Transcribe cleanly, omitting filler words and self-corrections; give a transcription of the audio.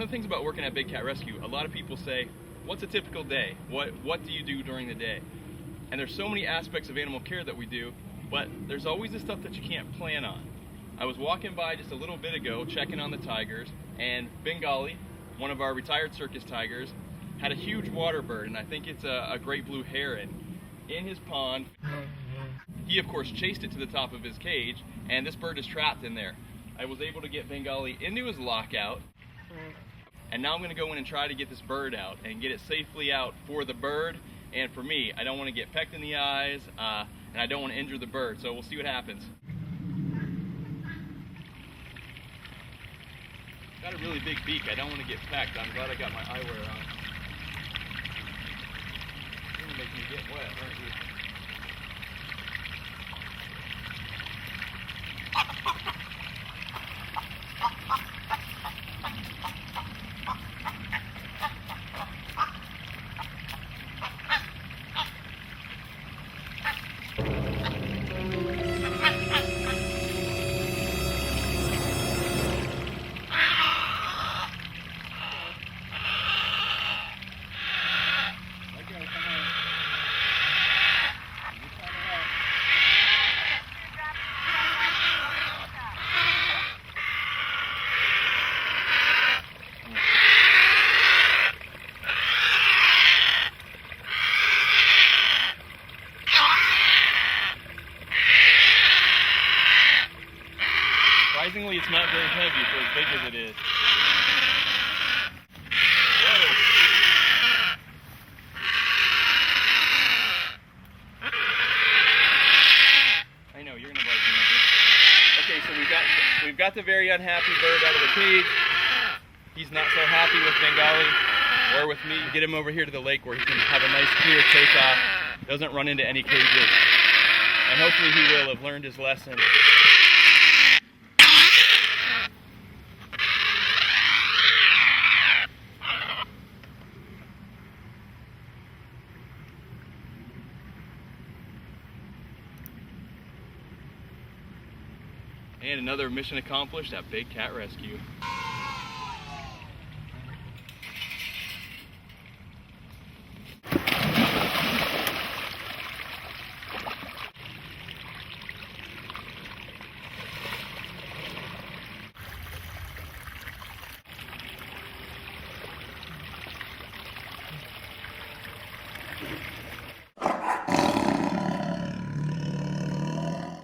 One of the things about working at Big Cat Rescue, a lot of people say, what's a typical day? What do you do during the day? And there's so many aspects of animal care that we do, but there's always the stuff that you can't plan on. I was walking by just a little bit ago checking on the tigers, and Bengali, one of our retired circus tigers, had a huge water bird, and I think it's a great blue heron, in his pond. He of course chased it to the top of his cage, and this bird is trapped in there. I was able to get Bengali into his lockout, and now I'm going to go in and try to get this bird out and get it safely out for the bird and for me. I don't want to get pecked in the eyes, and I don't want to injure the bird, so we'll see what happens. Got a really big beak. I don't want to get pecked. I'm glad I got my eyewear on. You're going to make me get wet, aren't you? Surprisingly, it's not very heavy for as big as it is. Whoa. I know, you're gonna bite me. Okay, so we've got the very unhappy bird out of the cage. He's not so happy with Bengali or with me. Get him over here to the lake where he can have a nice clear takeoff, doesn't run into any cages. And hopefully he will have learned his lesson. And another mission accomplished at Big Cat Rescue.